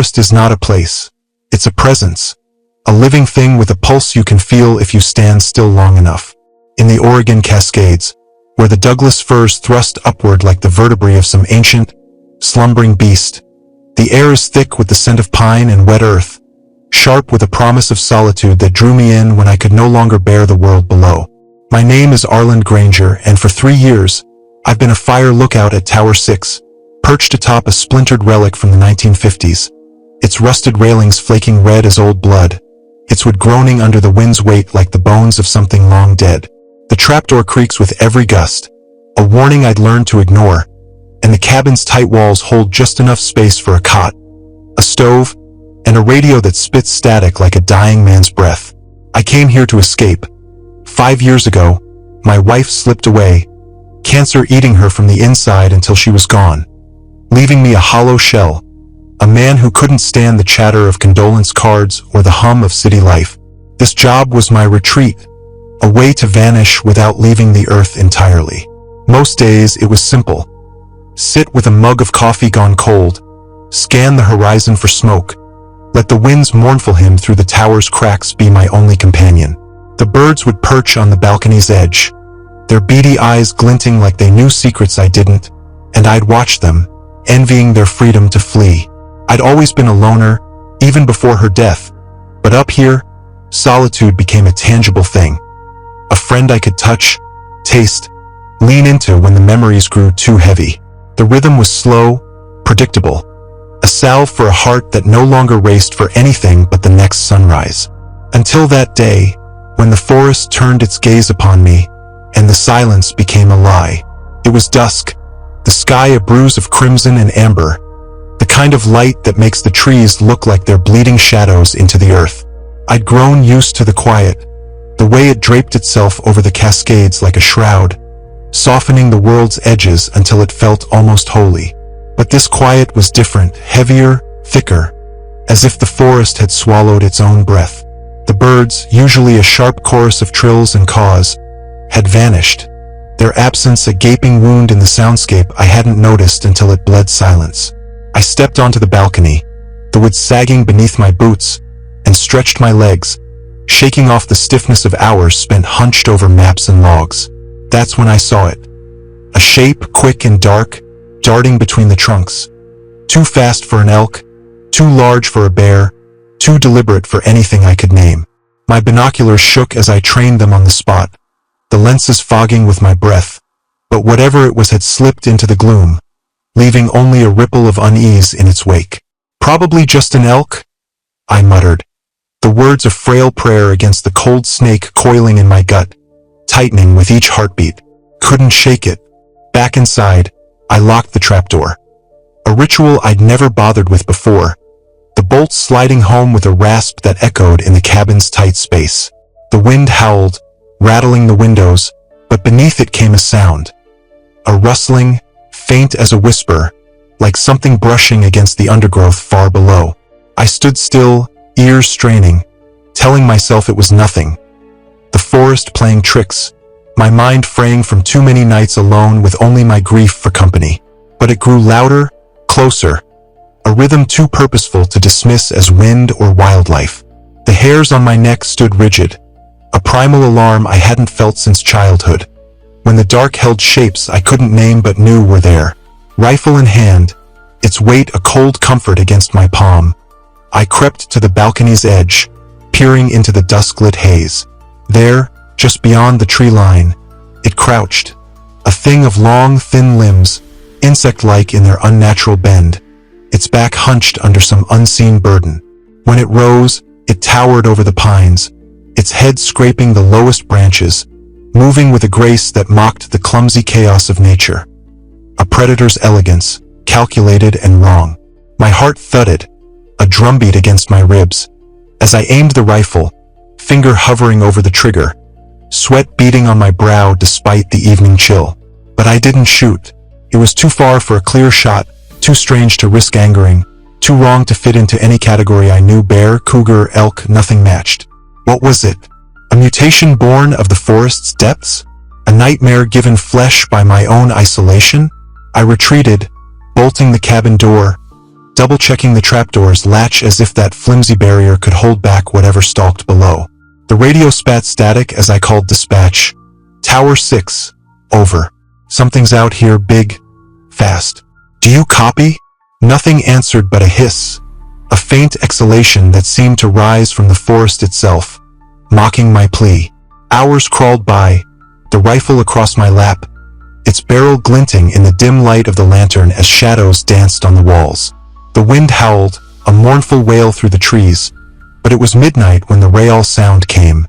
forest is not a place. It's a presence. A living thing with a pulse you can feel if you stand still long enough. In the Oregon Cascades, where the Douglas firs thrust upward like the vertebrae of some ancient, slumbering beast, the air is thick with the scent of pine and wet earth, sharp with a promise of solitude that drew me in when I could no longer bear the world below. My name is Arland Granger, and for 3 years, I've been a fire lookout at Tower 6, perched atop a splintered relic from the 1950s, its rusted railings flaking red as old blood, its wood groaning under the wind's weight like the bones of something long dead. The trapdoor creaks with every gust, a warning I'd learned to ignore, and the cabin's tight walls hold just enough space for a cot, a stove, and a radio that spits static like a dying man's breath. I came here to escape. 5 years ago, my wife slipped away, cancer eating her from the inside until she was gone, leaving me a hollow shell, a man who couldn't stand the chatter of condolence cards or the hum of city life. This job was my retreat, a way to vanish without leaving the earth entirely. Most days it was simple. Sit with a mug of coffee gone cold, scan the horizon for smoke, let the wind's mournful hymn through the tower's cracks be my only companion. The birds would perch on the balcony's edge, their beady eyes glinting like they knew secrets I didn't, and I'd watch them, envying their freedom to flee. I'd always been a loner, even before her death, but up here, solitude became a tangible thing. A friend I could touch, taste, lean into when the memories grew too heavy. The rhythm was slow, predictable, a salve for a heart that no longer raced for anything but the next sunrise. Until that day, when the forest turned its gaze upon me, and the silence became a lie. It was dusk, the sky a bruise of crimson and amber, the kind of light that makes the trees look like they're bleeding shadows into the earth. I'd grown used to the quiet, the way it draped itself over the cascades like a shroud, softening the world's edges until it felt almost holy. But this quiet was different, heavier, thicker, as if the forest had swallowed its own breath. The birds, usually a sharp chorus of trills and caws, had vanished, their absence a gaping wound in the soundscape I hadn't noticed until it bled silence. I stepped onto the balcony, the wood sagging beneath my boots, and stretched my legs, shaking off the stiffness of hours spent hunched over maps and logs. That's when I saw it. A shape, quick and dark, darting between the trunks. Too fast for an elk, too large for a bear, too deliberate for anything I could name. My binoculars shook as I trained them on the spot, the lenses fogging with my breath, but whatever it was had slipped into the gloom, leaving only a ripple of unease in its wake. Probably just an elk, I muttered, the words a frail prayer against the cold snake coiling in my gut, tightening with each heartbeat. Couldn't shake it. Back inside, I locked the trapdoor. A ritual I'd never bothered with before, the bolts sliding home with a rasp that echoed in the cabin's tight space. The wind howled, rattling the windows, but beneath it came a sound. A rustling, faint as a whisper, like something brushing against the undergrowth far below. I stood still, ears straining, telling myself it was nothing. The forest playing tricks, my mind fraying from too many nights alone with only my grief for company. But it grew louder, closer, a rhythm too purposeful to dismiss as wind or wildlife. The hairs on my neck stood rigid, a primal alarm I hadn't felt since childhood, when the dark held shapes I couldn't name but knew were there. Rifle in hand, its weight a cold comfort against my palm, I crept to the balcony's edge, peering into the dusk-lit haze. There, just beyond the tree line, it crouched, a thing of long, thin limbs, insect-like in their unnatural bend, its back hunched under some unseen burden. When it rose, it towered over the pines, its head scraping the lowest branches, moving with a grace that mocked the clumsy chaos of nature. A predator's elegance, calculated and wrong. My heart thudded, a drumbeat against my ribs, as I aimed the rifle, finger hovering over the trigger, sweat beading on my brow despite the evening chill. But I didn't shoot. It was too far for a clear shot, too strange to risk angering, too wrong to fit into any category I knew. Bear, cougar, elk, nothing matched. What was it? A mutation born of the forest's depths? A nightmare given flesh by my own isolation? I retreated, bolting the cabin door, double-checking the trapdoor's latch as if that flimsy barrier could hold back whatever stalked below. The radio spat static as I called dispatch. Tower 6. Over. Something's out here, big. Fast. Do you copy? Nothing answered but a hiss. A faint exhalation that seemed to rise from the forest itself, mocking my plea. Hours crawled by, the rifle across my lap, its barrel glinting in the dim light of the lantern as shadows danced on the walls. The wind howled, a mournful wail through the trees, but it was midnight when the Rayal sound came.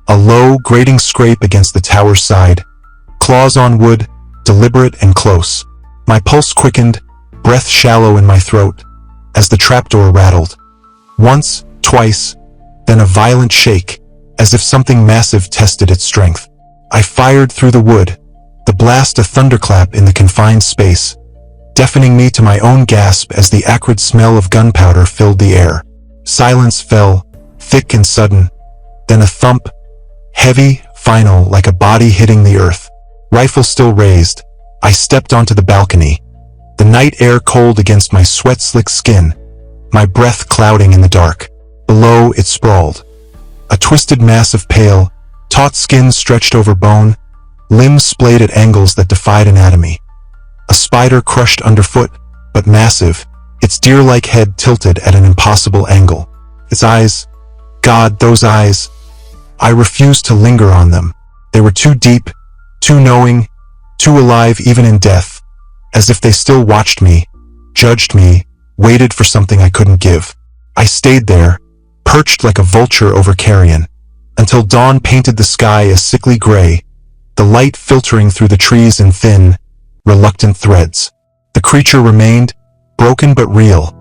A low, grating scrape against the tower's side, claws on wood, deliberate and close. My pulse quickened, breath shallow in my throat, as the trapdoor rattled. Once, twice, then a violent shake, as if something massive tested its strength. I fired through the wood, the blast a thunderclap in the confined space, deafening me to my own gasp as the acrid smell of gunpowder filled the air. Silence fell, thick and sudden, then a thump, heavy, final, like a body hitting the earth. Rifle still raised, I stepped onto the balcony, the night air cold against my sweat-slick skin, my breath clouding in the dark. Below it sprawled, a twisted mass of pale, taut skin stretched over bone, limbs splayed at angles that defied anatomy. A spider crushed underfoot, but massive, its deer-like head tilted at an impossible angle. Its eyes, God, those eyes! I refused to linger on them. They were too deep, too knowing, too alive even in death, as if they still watched me, judged me, waited for something I couldn't give. I stayed there, perched like a vulture over carrion, until dawn painted the sky a sickly gray, the light filtering through the trees in thin, reluctant threads. The creature remained, broken but real,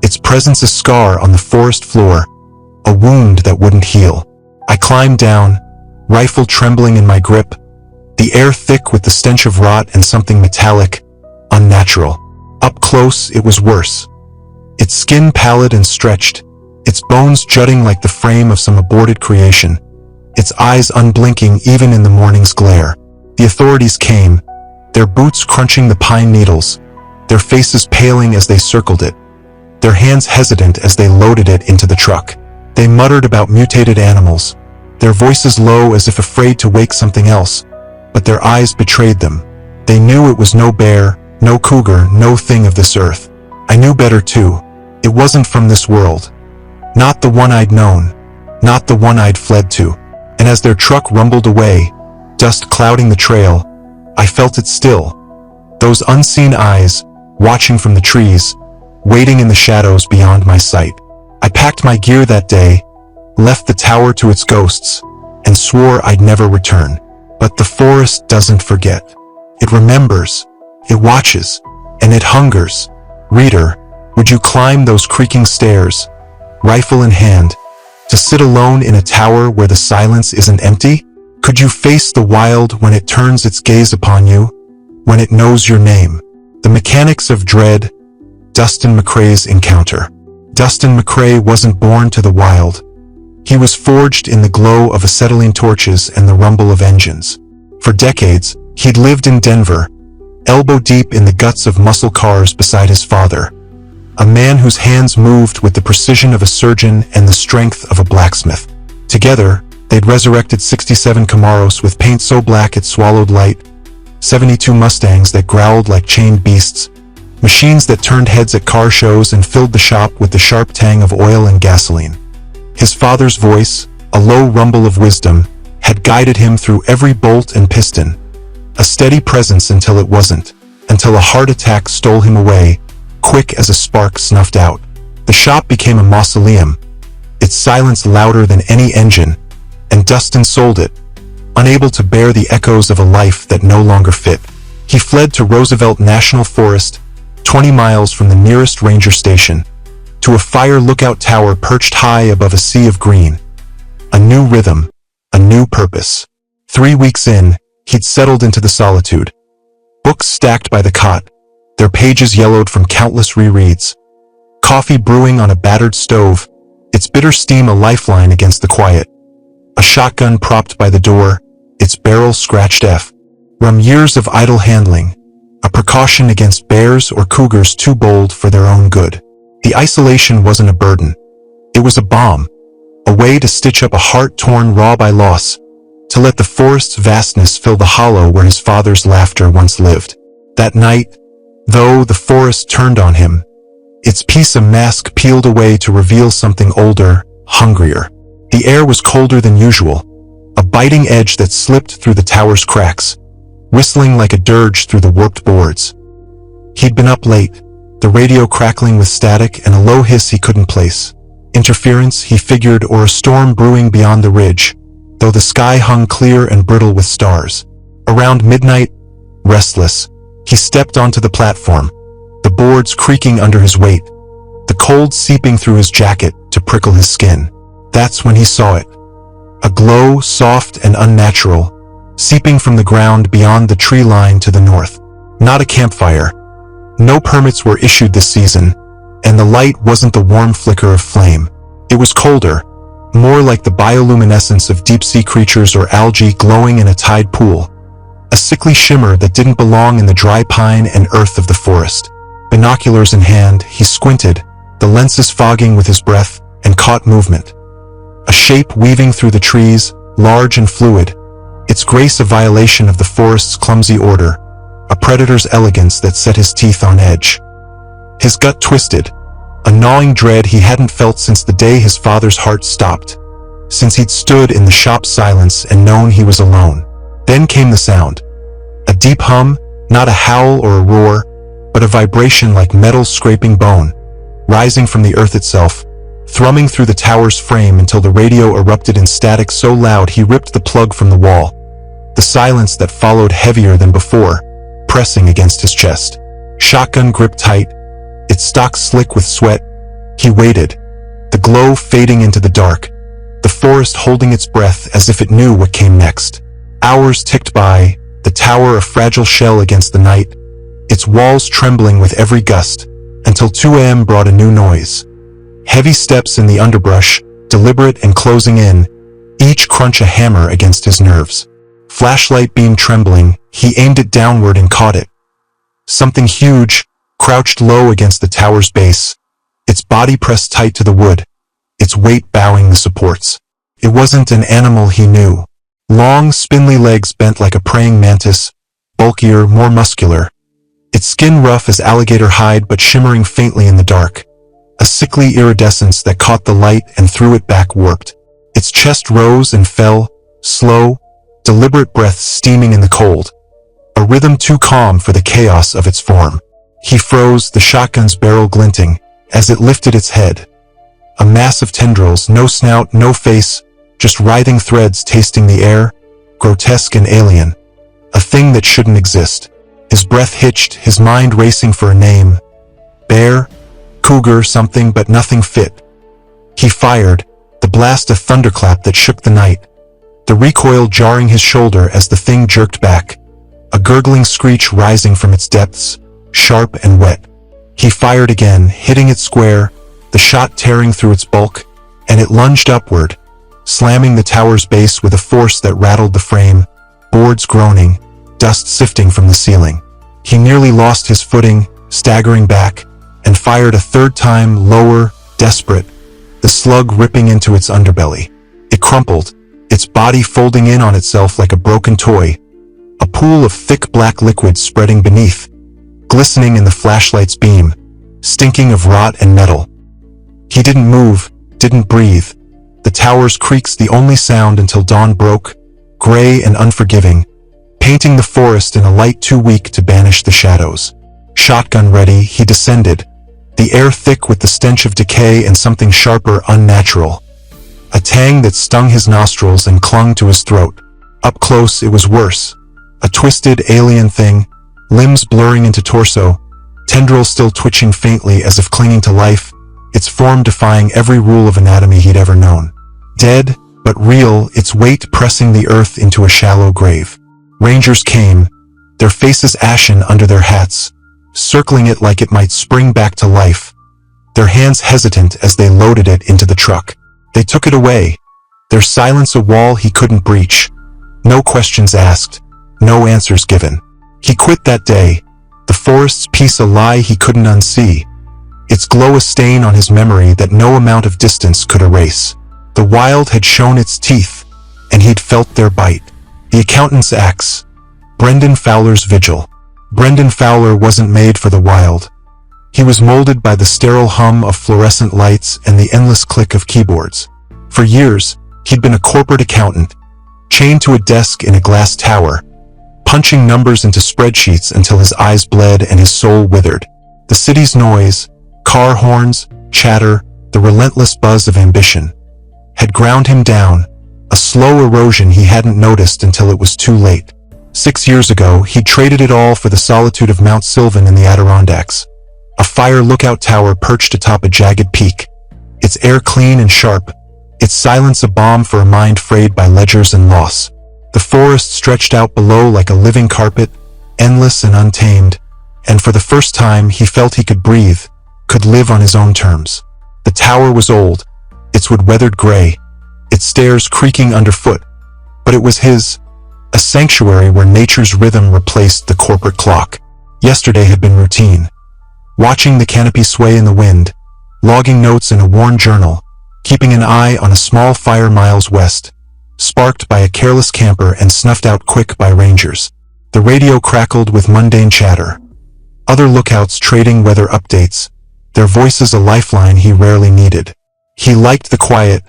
its presence a scar on the forest floor, a wound that wouldn't heal. I climbed down, rifle trembling in my grip, the air thick with the stench of rot and something metallic, unnatural. Up close, it was worse. Its skin pallid and stretched, its bones jutting like the frame of some aborted creation, its eyes unblinking even in the morning's glare. The authorities came, their boots crunching the pine needles, their faces paling as they circled it, their hands hesitant as they loaded it into the truck. They muttered about mutated animals, their voices low as if afraid to wake something else, but their eyes betrayed them. They knew it was no bear, no cougar, no thing of this earth. I knew better too. It wasn't from this world. Not the one I'd known, not the one I'd fled to. And as their truck rumbled away, dust clouding the trail, I felt it still. Those unseen eyes, watching from the trees, waiting in the shadows beyond my sight. I packed my gear that day, left the tower to its ghosts, and swore I'd never return. But the forest doesn't forget. It remembers, it watches, and it hungers. Reader, would you climb those creaking stairs, rifle in hand, to sit alone in a tower where the silence isn't empty? Could you face the wild when it turns its gaze upon you, when it knows your name? The mechanics of dread, Dustin McCrae's encounter. Dustin McCrae wasn't born to the wild. He was forged in the glow of acetylene torches and the rumble of engines. For decades, he'd lived in Denver, elbow deep in the guts of muscle cars beside his father, a man whose hands moved with the precision of a surgeon and the strength of a blacksmith. Together, they'd resurrected 67 Camaros with paint so black it swallowed light, 72 Mustangs that growled like chained beasts, machines that turned heads at car shows and filled the shop with the sharp tang of oil and gasoline. His father's voice, a low rumble of wisdom, had guided him through every bolt and piston, a steady presence until it wasn't, until a heart attack stole him away, quick as a spark snuffed out. The shop became a mausoleum, its silence louder than any engine, and Dustin sold it, unable to bear the echoes of a life that no longer fit. He fled to Roosevelt National Forest, 20 miles from the nearest ranger station, to a fire lookout tower perched high above a sea of green. A new rhythm, a new purpose. 3 weeks in, he'd settled into the solitude. Books stacked by the cot, their pages yellowed from countless rereads. Coffee brewing on a battered stove, its bitter steam a lifeline against the quiet. A shotgun propped by the door, its barrel scratched F. From years of idle handling, a precaution against bears or cougars too bold for their own good. The isolation wasn't a burden. It was a balm, a way to stitch up a heart torn raw by loss, to let the forest's vastness fill the hollow where his father's laughter once lived. That night, though the forest turned on him, its piece of mask peeled away to reveal something older, hungrier. The air was colder than usual, a biting edge that slipped through the tower's cracks, whistling like a dirge through the warped boards. He'd been up late, the radio crackling with static and a low hiss he couldn't place. Interference, he figured, or a storm brewing beyond the ridge, though the sky hung clear and brittle with stars. Around midnight, restless, he stepped onto the platform, the boards creaking under his weight, the cold seeping through his jacket to prickle his skin. That's when he saw it. A glow, soft and unnatural, seeping from the ground beyond the tree line to the north. Not a campfire. No permits were issued this season, and the light wasn't the warm flicker of flame. It was colder, more like the bioluminescence of deep-sea creatures or algae glowing in a tide pool, a sickly shimmer that didn't belong in the dry pine and earth of the forest. Binoculars in hand, he squinted, the lenses fogging with his breath, and caught movement. A shape weaving through the trees, large and fluid, its grace a violation of the forest's clumsy order, a predator's elegance that set his teeth on edge. His gut twisted, a gnawing dread he hadn't felt since the day his father's heart stopped, since he'd stood in the shop's silence and known he was alone. Then came the sound. A deep hum, not a howl or a roar, but a vibration like metal scraping bone, rising from the earth itself, thrumming through the tower's frame until the radio erupted in static so loud he ripped the plug from the wall. The silence that followed heavier than before, pressing against his chest. Shotgun gripped tight, its stock slick with sweat. He waited, the glow fading into the dark, the forest holding its breath as if it knew what came next. Hours ticked by, the tower a fragile shell against the night, its walls trembling with every gust, until 2 a.m. brought a new noise. Heavy steps in the underbrush, deliberate and closing in, each crunch a hammer against his nerves. Flashlight beam trembling, he aimed it downward and caught it. Something huge, crouched low against the tower's base, its body pressed tight to the wood, its weight bowing the supports. It wasn't an animal he knew. Long, spindly legs bent like a praying mantis, bulkier, more muscular. Its skin rough as alligator hide but shimmering faintly in the dark. A sickly iridescence that caught the light and threw it back warped. Its chest rose and fell, slow, deliberate breaths steaming in the cold. A rhythm too calm for the chaos of its form. He froze, the shotgun's barrel glinting, as it lifted its head. A mass of tendrils, no snout, no face, just writhing threads tasting the air, grotesque and alien. A thing that shouldn't exist. His breath hitched, his mind racing for a name. Bear, cougar, something, but nothing fit. He fired, the blast a thunderclap that shook the night, the recoil jarring his shoulder as the thing jerked back, a gurgling screech rising from its depths, sharp and wet. He fired again, hitting it square, the shot tearing through its bulk, and it lunged upward, slamming the tower's base with a force that rattled the frame, boards groaning, dust sifting from the ceiling. He nearly lost his footing, staggering back, and fired a third time, lower, desperate, the slug ripping into its underbelly. It crumpled, its body folding in on itself like a broken toy, a pool of thick black liquid spreading beneath, glistening in the flashlight's beam, stinking of rot and metal. He didn't move, didn't breathe. The tower's creaks the only sound until dawn broke, gray and unforgiving, painting the forest in a light too weak to banish the shadows. Shotgun ready, he descended, the air thick with the stench of decay and something sharper, unnatural. A tang that stung his nostrils and clung to his throat. Up close, it was worse. A twisted, alien thing, limbs blurring into torso, tendrils still twitching faintly as if clinging to life, its form defying every rule of anatomy he'd ever known. Dead, but real, its weight pressing the earth into a shallow grave. Rangers came, their faces ashen under their hats, circling it like it might spring back to life, their hands hesitant as they loaded it into the truck. They took it away, their silence a wall he couldn't breach. No questions asked, no answers given. He quit that day, the forest's peace a lie he couldn't unsee, its glow a stain on his memory that no amount of distance could erase. The wild had shown its teeth, and he'd felt their bite. The accountant's axe, Brendan Fowler's vigil. Brendan Fowler wasn't made for the wild. He was molded by the sterile hum of fluorescent lights and the endless click of keyboards. For years, he'd been a corporate accountant, chained to a desk in a glass tower, punching numbers into spreadsheets until his eyes bled and his soul withered. The city's noise, car horns, chatter, the relentless buzz of ambition, had ground him down, a slow erosion he hadn't noticed until it was too late. 6 years ago, he'd traded it all for the solitude of Mount Sylvan in the Adirondacks, a fire lookout tower perched atop a jagged peak, its air clean and sharp, its silence a balm for a mind frayed by ledgers and loss. The forest stretched out below like a living carpet, endless and untamed, and for the first time he felt he could breathe, could live on his own terms. The tower was old, its wood weathered gray, its stairs creaking underfoot, but it was his, a sanctuary where nature's rhythm replaced the corporate clock. Yesterday had been routine. Watching the canopy sway in the wind, logging notes in a worn journal, keeping an eye on a small fire miles west, sparked by a careless camper and snuffed out quick by rangers. The radio crackled with mundane chatter. Other lookouts trading weather updates, their voices a lifeline he rarely needed. He liked the quiet,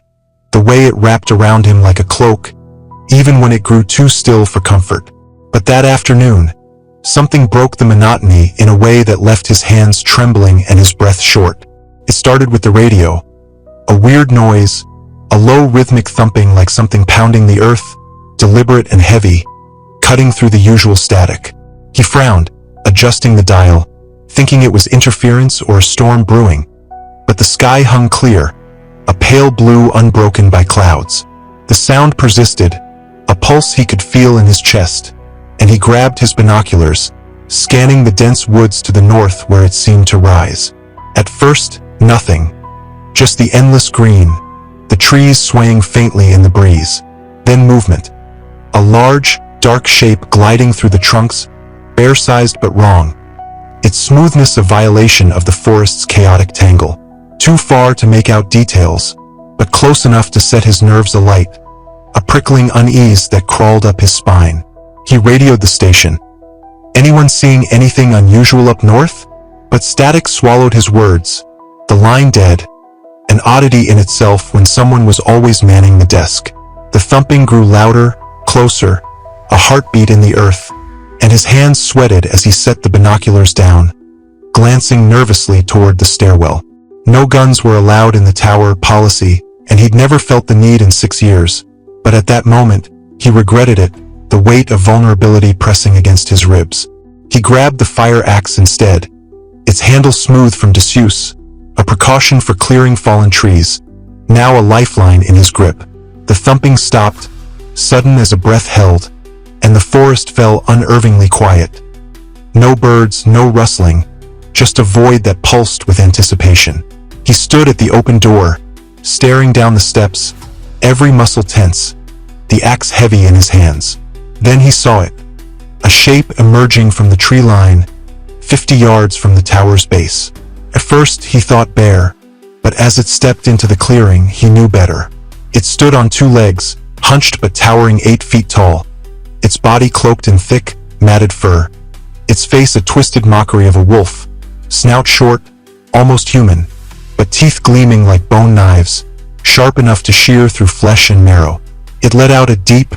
the way it wrapped around him like a cloak, even when it grew too still for comfort. But that afternoon, something broke the monotony in a way that left his hands trembling and his breath short. It started with the radio. A weird noise, a low rhythmic thumping like something pounding the earth, deliberate and heavy, cutting through the usual static. He frowned, adjusting the dial, thinking it was interference or a storm brewing. But the sky hung clear, a pale blue unbroken by clouds. The sound persisted, a pulse he could feel in his chest, and he grabbed his binoculars, scanning the dense woods to the north where it seemed to rise. At first, nothing. Just the endless green, the trees swaying faintly in the breeze. Then movement. A large, dark shape gliding through the trunks, bear-sized but wrong. Its smoothness a violation of the forest's chaotic tangle. Too far to make out details, but close enough to set his nerves alight. A prickling unease that crawled up his spine. He radioed the station. Anyone seeing anything unusual up north? But static swallowed his words. The line dead. An oddity in itself when someone was always manning the desk. The thumping grew louder, closer, a heartbeat in the earth, and his hands sweated as he set the binoculars down, glancing nervously toward the stairwell. No guns were allowed in the tower policy, and he'd never felt the need in 6 years. But at that moment, he regretted it, the weight of vulnerability pressing against his ribs. He grabbed the fire axe instead, its handle smooth from disuse, a precaution for clearing fallen trees, now a lifeline in his grip. The thumping stopped, sudden as a breath held, and the forest fell unervingly quiet. No birds, no rustling, just a void that pulsed with anticipation. He stood at the open door, staring down the steps, every muscle tense, the axe heavy in his hands. Then he saw it, a shape emerging from the tree line, 50 yards from the tower's base. At first he thought bear, but as it stepped into the clearing, he knew better. It stood on 2 legs, hunched but towering 8 feet tall, its body cloaked in thick, matted fur, its face a twisted mockery of a wolf, snout short, almost human, but teeth gleaming like bone knives, sharp enough to shear through flesh and marrow. It let out a deep,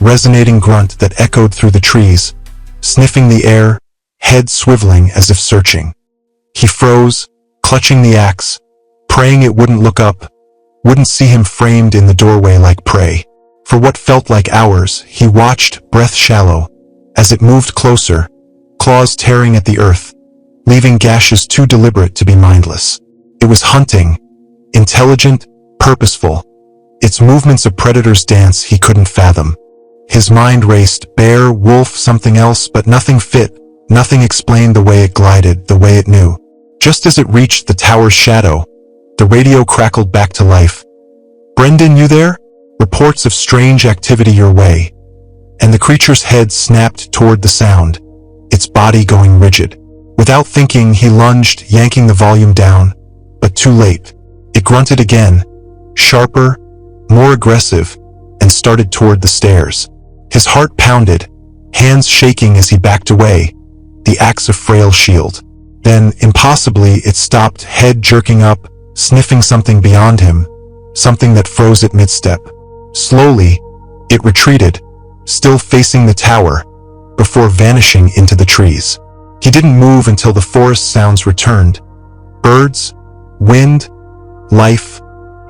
resonating grunt that echoed through the trees, sniffing the air, head swiveling as if searching. He froze, clutching the axe, praying it wouldn't look up, wouldn't see him framed in the doorway like prey. For what felt like hours, he watched, breath shallow, as it moved closer, claws tearing at the earth, leaving gashes too deliberate to be mindless. It was hunting, intelligent, purposeful, its movements a predator's dance he couldn't fathom. His mind raced, bear, wolf, something else, but nothing fit, nothing explained the way it glided, the way it knew. Just as it reached the tower's shadow, the radio crackled back to life. "Brendan, you there? Reports of strange activity your way." And the creature's head snapped toward the sound, its body going rigid. Without thinking, he lunged, yanking the volume down, but too late. It grunted again, sharper, more aggressive, and started toward the stairs. His heart pounded, hands shaking as he backed away, the axe a frail shield. Then, impossibly, it stopped, head jerking up, sniffing something beyond him, something that froze at mid-step. Slowly, it retreated, still facing the tower, before vanishing into the trees. He didn't move until the forest sounds returned. Birds, wind, life,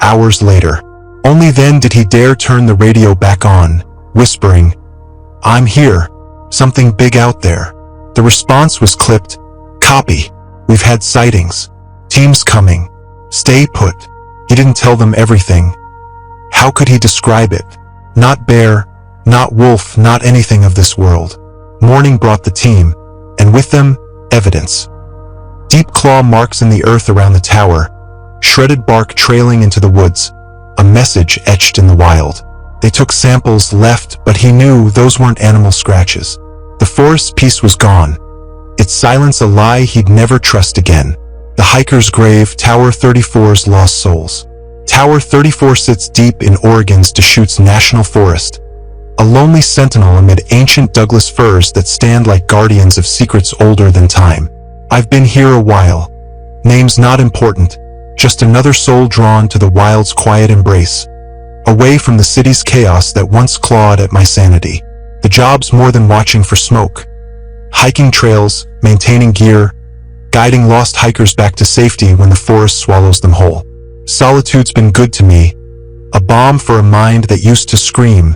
hours later. Only then did he dare turn the radio back on, whispering, "I'm here. Something big out there." The response was clipped, "Copy. We've had sightings. Teams coming. Stay put." He didn't tell them everything. How could he describe it? Not bear, not wolf, not anything of this world. Morning brought the team, and with them, evidence. Deep claw marks in the earth around the tower, shredded bark trailing into the woods, a message etched in the wild. They took samples, left, but he knew those weren't animal scratches. The forest peace was gone, its silence a lie he'd never trust again. The hiker's grave, Tower 34's lost souls. Tower 34 sits deep in Oregon's Deschutes National Forest, a lonely sentinel amid ancient Douglas firs that stand like guardians of secrets older than time. I've been here a while. Name's not important, just another soul drawn to the wild's quiet embrace, away from the city's chaos that once clawed at my sanity. The job's more than watching for smoke. Hiking trails, maintaining gear, guiding lost hikers back to safety when the forest swallows them whole. Solitude's been good to me, a balm for a mind that used to scream.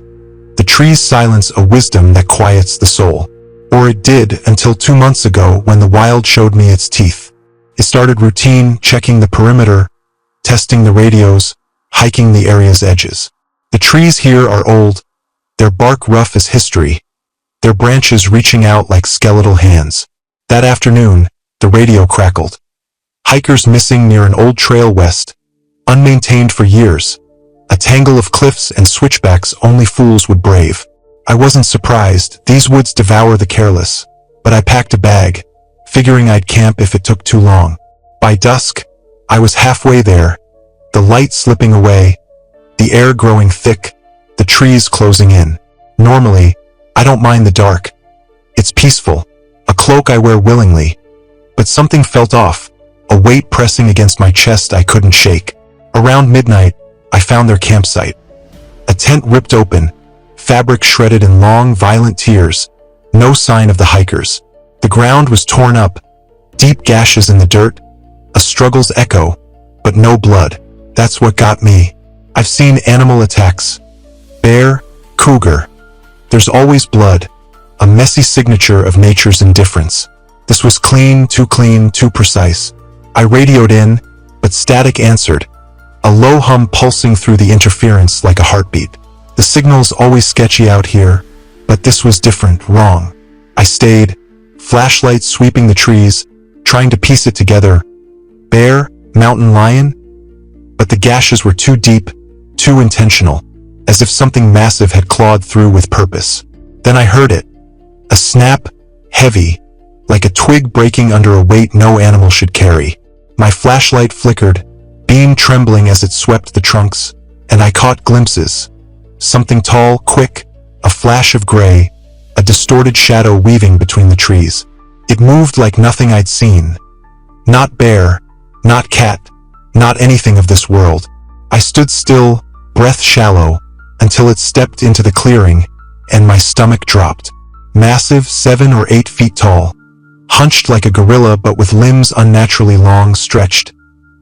The trees silence a wisdom that quiets the soul. Or it did until 2 months ago when the wild showed me its teeth. It started routine, checking the perimeter, testing the radios, hiking the area's edges. The trees here are old, their bark rough as history, their branches reaching out like skeletal hands. That afternoon, the radio crackled. Hikers missing near an old trail west, unmaintained for years, a tangle of cliffs and switchbacks only fools would brave. I wasn't surprised, these woods devour the careless, but I packed a bag, figuring I'd camp if it took too long. By dusk, I was halfway there, the light slipping away, the air growing thick, the trees closing in. Normally, I don't mind the dark. It's peaceful, a cloak I wear willingly. But something felt off, a weight pressing against my chest I couldn't shake. Around midnight, I found their campsite. A tent ripped open, fabric shredded in long, violent tears, no sign of the hikers. The ground was torn up, deep gashes in the dirt, a struggle's echo, but no blood. That's what got me. I've seen animal attacks. Bear, cougar. There's always blood, a messy signature of nature's indifference. This was clean, too precise. I radioed in, but static answered, a low hum pulsing through the interference like a heartbeat. The signal's always sketchy out here, but this was different, wrong. I stayed, flashlight sweeping the trees, trying to piece it together. Bear, mountain lion? But the gashes were too deep, too intentional, as if something massive had clawed through with purpose. Then I heard it. A snap, heavy, like a twig breaking under a weight no animal should carry. My flashlight flickered, beam trembling as it swept the trunks, and I caught glimpses. Something tall, quick, a flash of gray, a distorted shadow weaving between the trees. It moved like nothing I'd seen. Not bear, not cat, not anything of this world. I stood still, breath shallow, until it stepped into the clearing, and my stomach dropped. Massive, 7 or 8 feet tall, hunched like a gorilla but with limbs unnaturally long stretched,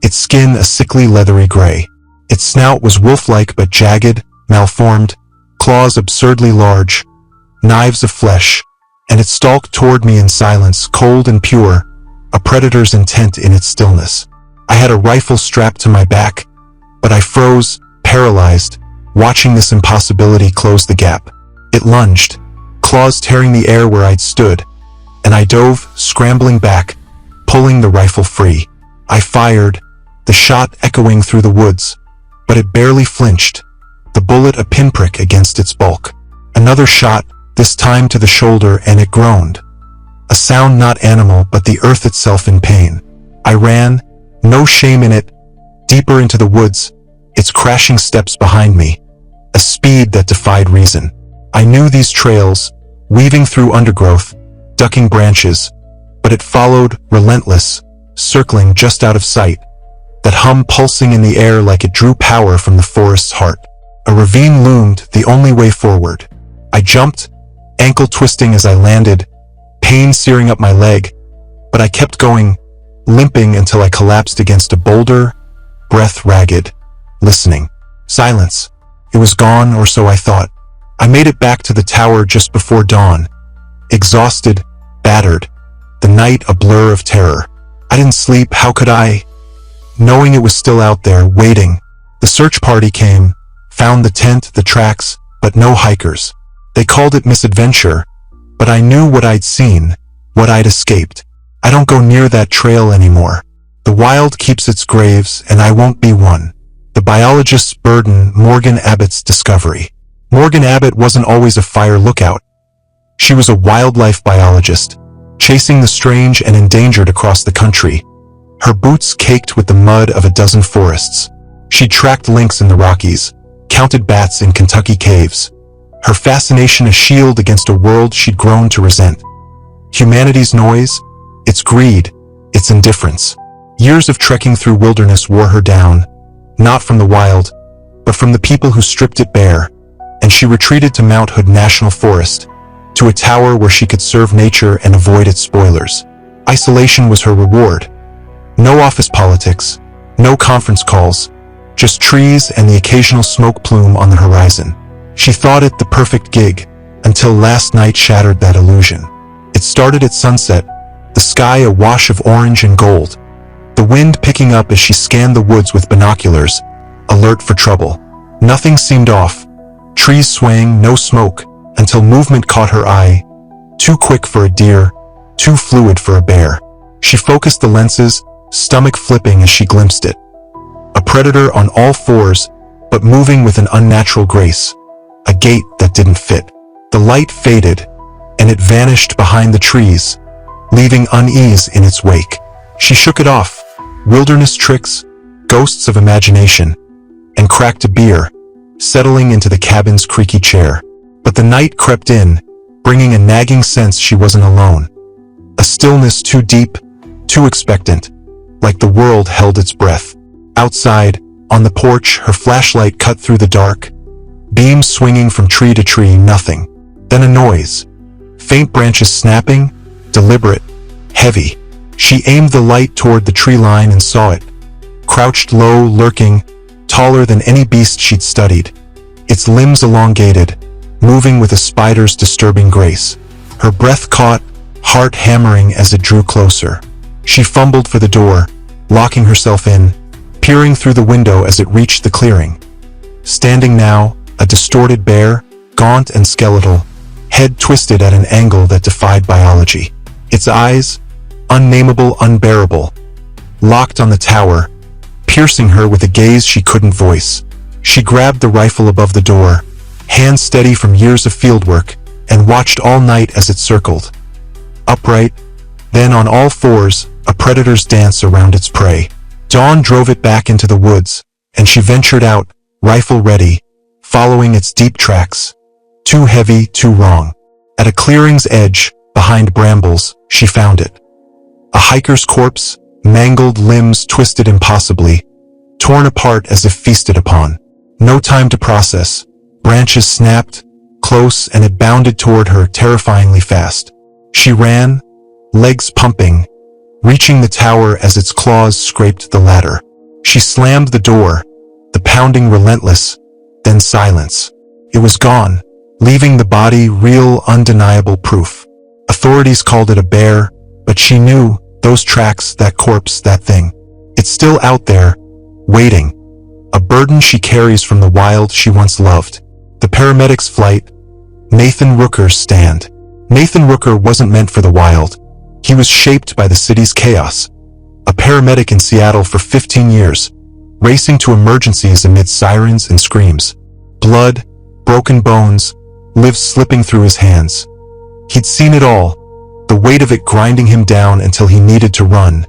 its skin a sickly leathery gray. Its snout was wolf-like but jagged, malformed, claws absurdly large, knives of flesh, and it stalked toward me in silence, cold and pure, a predator's intent in its stillness. I had a rifle strapped to my back, but I froze, paralyzed, watching this impossibility close the gap. It lunged, claws tearing the air where I'd stood, and I dove, scrambling back, pulling the rifle free. I fired, the shot echoing through the woods, but it barely flinched, the bullet a pinprick against its bulk. Another shot, this time to the shoulder, and it groaned. a sound not animal but the earth itself in pain. I ran, no shame in it, deeper into the woods, its crashing steps behind me, a speed that defied reason. I knew these trails, weaving through undergrowth, ducking branches, but it followed, relentless, circling just out of sight, that hum pulsing in the air like it drew power from the forest's heart. A ravine loomed, the only way forward. I jumped, ankle twisting as I landed, pain searing up my leg, but I kept going, limping until I collapsed against a boulder, breath ragged, listening. Silence. It was gone, or so I thought. I made it back to the tower just before dawn, exhausted, battered, the night a blur of terror. I didn't sleep, how could I? Knowing it was still out there, waiting. The search party came, found the tent, the tracks, but no hikers. They called it misadventure, but I knew what I'd seen, what I'd escaped. I don't go near that trail anymore. The wild keeps its graves, and I won't be one. The biologist's burden, Morgan Abbott's discovery. Morgan Abbott wasn't always a fire lookout. She was a wildlife biologist, chasing the strange and endangered across the country. Her boots caked with the mud of a dozen forests. She tracked lynx in the Rockies, counted bats in Kentucky caves. Her fascination a shield against a world she'd grown to resent. Humanity's noise, its greed, its indifference. Years of trekking through wilderness wore her down, not from the wild, but from the people who stripped it bare, and she retreated to Mount Hood National Forest, to a tower where she could serve nature and avoid its spoilers. Isolation was her reward. No office politics, no conference calls, just trees and the occasional smoke plume on the horizon. She thought it the perfect gig, until last night shattered that illusion. It started at sunset, the sky a wash of orange and gold, the wind picking up as she scanned the woods with binoculars, alert for trouble. Nothing seemed off, trees swaying, no smoke, until movement caught her eye, too quick for a deer, too fluid for a bear. She focused the lenses, stomach flipping as she glimpsed it. A predator on all fours, but moving with an unnatural grace. A gait that didn't fit. The light faded, and it vanished behind the trees, leaving unease in its wake. She shook it off, wilderness tricks, ghosts of imagination, and cracked a beer, settling into the cabin's creaky chair. But the night crept in, bringing a nagging sense she wasn't alone. A stillness too deep, too expectant, like the world held its breath. Outside, on the porch, her flashlight cut through the dark, beams swinging from tree to tree, nothing. Then a noise. Faint branches snapping, deliberate, heavy. She aimed the light toward the tree line and saw it. Crouched low, lurking, taller than any beast she'd studied. Its limbs elongated, moving with a spider's disturbing grace. Her breath caught, heart hammering as it drew closer. She fumbled for the door, locking herself in, peering through the window as it reached the clearing. Standing now, a distorted bear, gaunt and skeletal, head twisted at an angle that defied biology. Its eyes, unnameable, unbearable, locked on the tower, piercing her with a gaze she couldn't voice. She grabbed the rifle above the door, hands steady from years of fieldwork, and watched all night as it circled. Upright, then on all fours, a predator's dance around its prey. Dawn drove it back into the woods, and she ventured out, rifle ready, following its deep tracks. Too heavy, too wrong. At a clearing's edge, behind brambles, she found it. A hiker's corpse, mangled limbs twisted impossibly, torn apart as if feasted upon. No time to process. Branches snapped, close, and it bounded toward her terrifyingly fast. She ran, legs pumping, reaching the tower as its claws scraped the ladder. She slammed the door, the pounding relentless, then silence. It was gone, leaving the body real, undeniable proof. Authorities called it a bear, but she knew, those tracks, that corpse, that thing. It's still out there, waiting. A burden she carries from the wild she once loved. The paramedics' flight, Nathan Rooker's stand. Nathan Rooker wasn't meant for the wild. He was shaped by the city's chaos. A paramedic in Seattle for 15 years, racing to emergencies amid sirens and screams. Blood, broken bones, lives slipping through his hands. He'd seen it all, the weight of it grinding him down until he needed to run,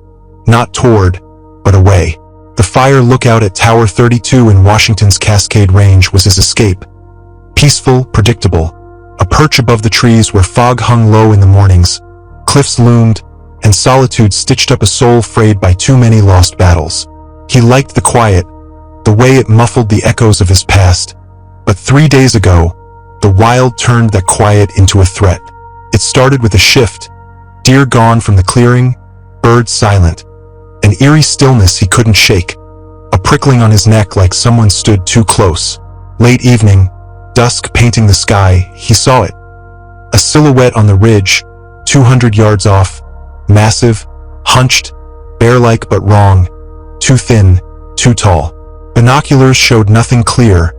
not toward, but away. The fire lookout at Tower 32 in Washington's Cascade Range was his escape. Peaceful, predictable, a perch above the trees where fog hung low in the mornings, cliffs loomed, and solitude stitched up a soul frayed by too many lost battles. He liked the quiet, the way it muffled the echoes of his past. But 3 days ago, the wild turned that quiet into a threat. It started with a shift, deer gone from the clearing, birds silent, an eerie stillness he couldn't shake, a prickling on his neck like someone stood too close. Late evening, dusk painting the sky, he saw it. A silhouette on the ridge, 200 yards off, massive, hunched, bear-like but wrong, too thin, too tall. Binoculars showed nothing clear,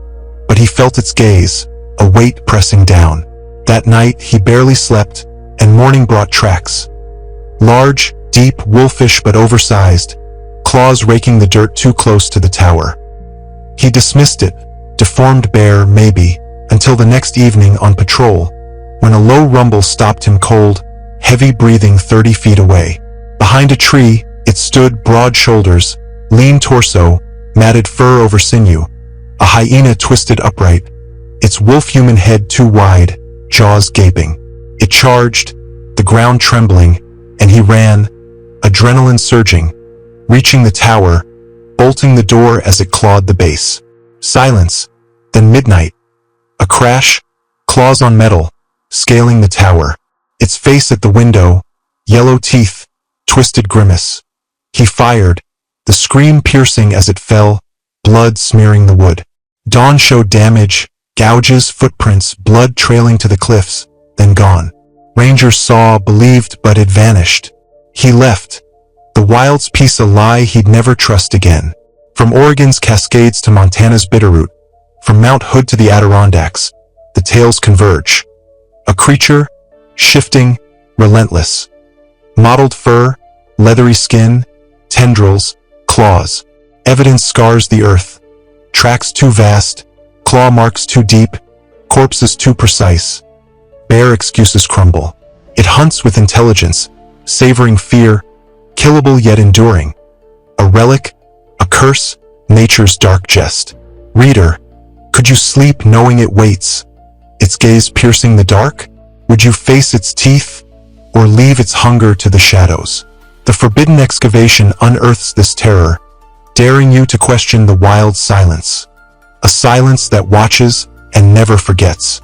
but he felt its gaze, a weight pressing down. That night he barely slept, and morning brought tracks. Large, deep, wolfish but oversized, claws raking the dirt too close to the tower. He dismissed it, deformed bear maybe, until the next evening on patrol, when a low rumble stopped him cold, heavy breathing 30 feet away. Behind a tree, it stood, broad shoulders, lean torso, matted fur over sinew, a hyena twisted upright, its wolf-human head too wide, jaws gaping. It charged, the ground trembling, and he ran, adrenaline surging, reaching the tower, bolting the door as it clawed the base. Silence, then midnight. A crash, claws on metal, scaling the tower. Its face at the window, yellow teeth, twisted grimace. He fired, the scream piercing as it fell, blood smearing the wood. Dawn showed damage, gouges, footprints, blood trailing to the cliffs, then gone. Rangers saw, believed, but it vanished. He left, the wild's piece a lie he'd never trust again. From Oregon's Cascades to Montana's Bitterroot, from Mount Hood to the Adirondacks, the tales converge. A creature, shifting, relentless. Mottled fur, leathery skin, tendrils, claws. Evidence scars the earth. Tracks too vast, claw marks too deep, corpses too precise. Bare excuses crumble. It hunts with intelligence, savoring fear, killable yet enduring. A relic, a curse, nature's dark jest. Reader, could you sleep knowing it waits, its gaze piercing the dark? Would you face its teeth, or leave its hunger to the shadows? The forbidden excavation unearths this terror, daring you to question the wild silence. A silence that watches and never forgets.